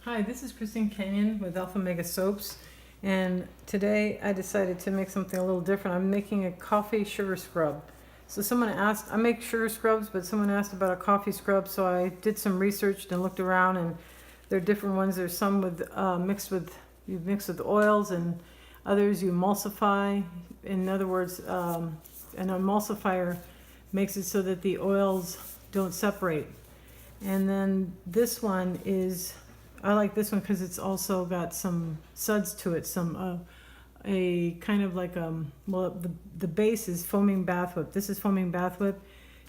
Hi, this is Christine Kenyon with Alpha Mega Soaps, and today I decided to make something a little different. I'm making a coffee sugar scrub. So someone asked, I make sugar scrubs, but someone asked about a coffee scrub, so I did some research and looked around, and there are different ones. There's some with you mix with oils, and others you emulsify. In other words, an emulsifier makes it so that the oils don't separate. And then this one I like this one because it's also got some suds to it, a kind of like, the base is foaming bath whip. This is foaming bath whip.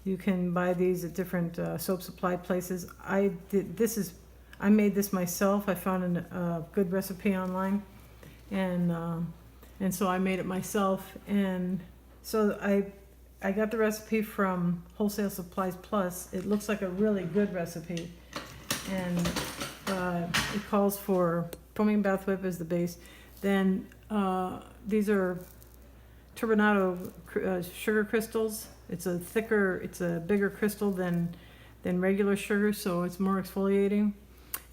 You can buy these at different soap supply places. I made this myself. I found a good recipe online, and so I made it myself. And so I got the recipe from Wholesale Supplies Plus. It looks like a really good recipe, and it calls for foaming bath whip as the base. Then these are turbinado sugar crystals. It's a bigger crystal than regular sugar, so it's more exfoliating.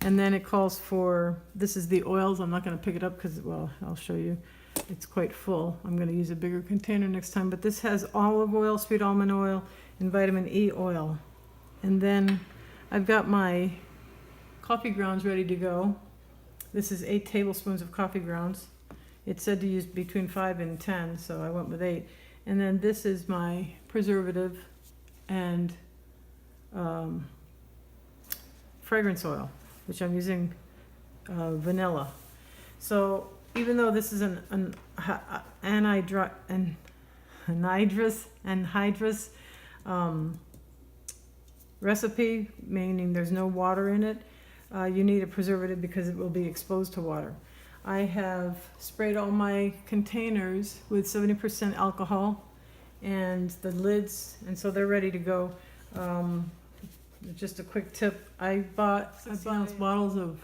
And then it calls for, this is the oils. I'm not going to pick it up because, well, I'll show you. It's quite full. I'm going to use a bigger container next time. But this has olive oil, sweet almond oil, and vitamin E oil. And then I've got my coffee grounds ready to go. This is 8 tablespoons of coffee grounds. It said to use between 5 and 10, so I went with 8. And then this is my preservative and fragrance oil, which I'm using vanilla. So even though this is an anhydrous recipe, meaning there's no water in it, you need a preservative because it will be exposed to water. I have sprayed all my containers with 70% alcohol and the lids, and so they're ready to go. Just a quick tip, I bought 6-ounce bottles of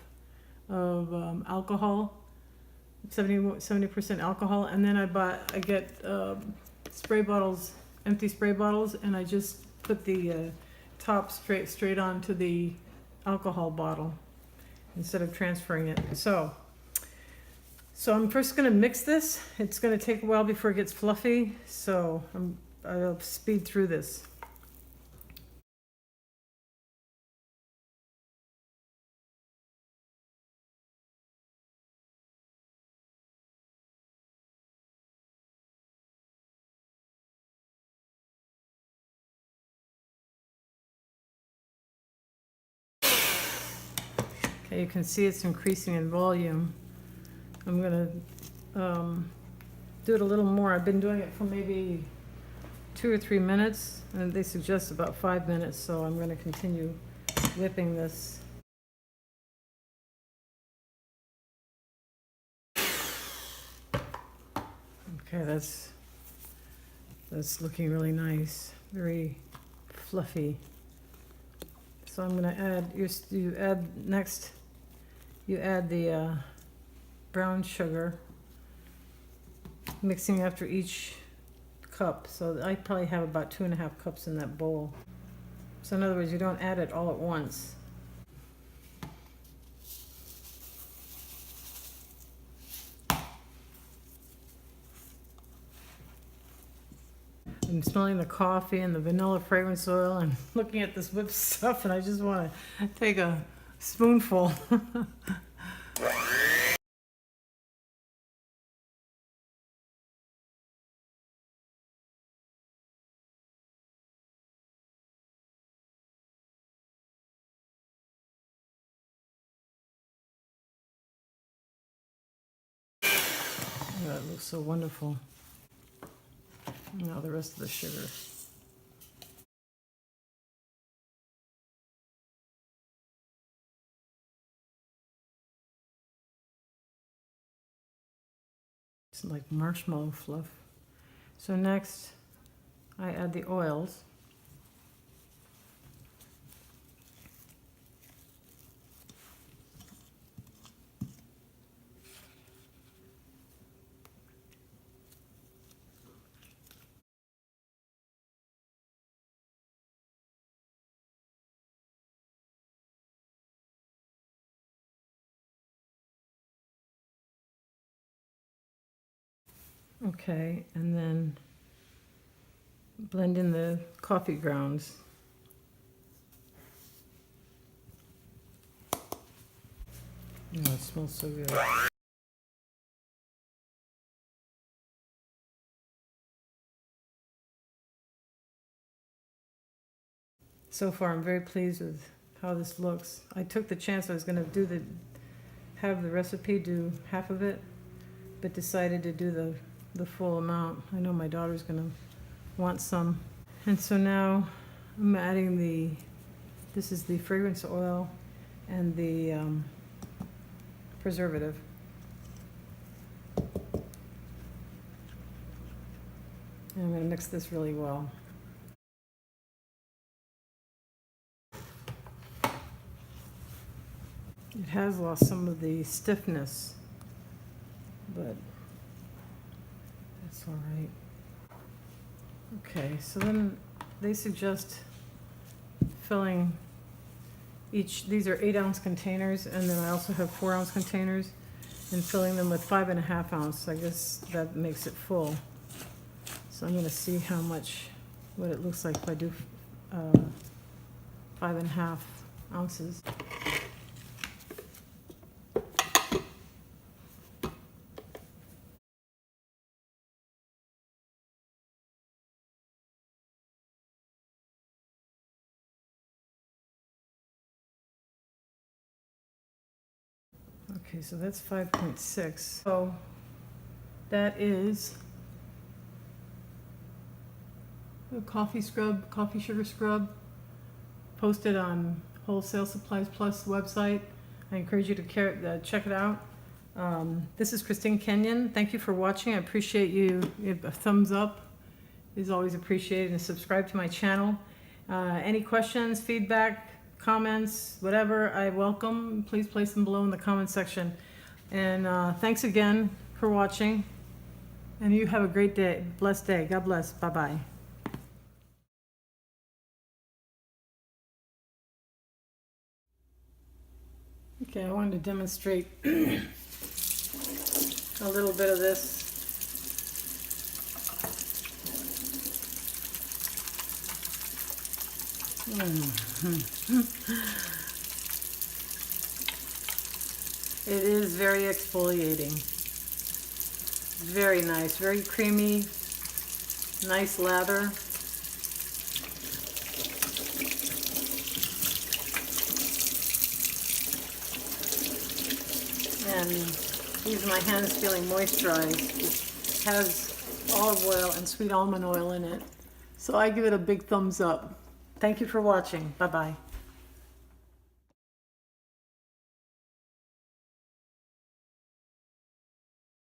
alcohol, 70% alcohol, and then I get spray bottles, empty spray bottles, and I just put the top straight onto the alcohol bottle instead of transferring it. So I'm first going to mix this. It's going to take a while before it gets fluffy, so I'll speed through this. Okay, you can see it's increasing in volume. I'm going to do it a little more. I've been doing it for maybe 2 or 3 minutes, and they suggest about 5 minutes, so I'm going to continue whipping this. Okay, that's looking really nice, very fluffy. So I'm going to add, you add the brown sugar, mixing after each cup. So I probably have about 2.5 cups in that bowl. So in other words, you don't add it all at once. I'm smelling the coffee and the vanilla fragrance oil and looking at this whipped stuff, and I just want to take a spoonful. That looks so wonderful. Now the rest of the sugar. It's like marshmallow fluff. So next, I add the oils. Okay, and then blend in the coffee grounds. Oh, it smells so good. So far, I'm very pleased with how this looks. I took the chance I was going to have the recipe do half of it, but decided to do the full amount. I know my daughter's going to want some. And so now I'm adding this is the fragrance oil and the preservative. And I'm going to mix this really well. It has lost some of the stiffness, but that's all right. Okay, so then they suggest filling these are 8-ounce containers, and then I also have 4-ounce containers, and filling them with 5.5 ounce. I guess that makes it full. So I'm going to see what it looks like if I do 5.5 ounces. Okay, so that's 5.6. So that is a coffee sugar scrub, posted on Wholesale Supplies Plus website. I encourage you to check it out. This is Christine Kenyon. Thank you for watching. I appreciate you. A thumbs up is always appreciated, and subscribe to my channel. Any questions, feedback, comments, whatever, I welcome. Please place them below in the comment section. And thanks again for watching. And you have a great day, blessed day. God bless. Bye-bye. Okay, I wanted to demonstrate a little bit of this. It is very exfoliating. Very nice, very creamy, nice lather. And these are my hands feeling moisturized. It has olive oil and sweet almond oil in it. So I give it a big thumbs up. Thank you for watching. Bye-bye.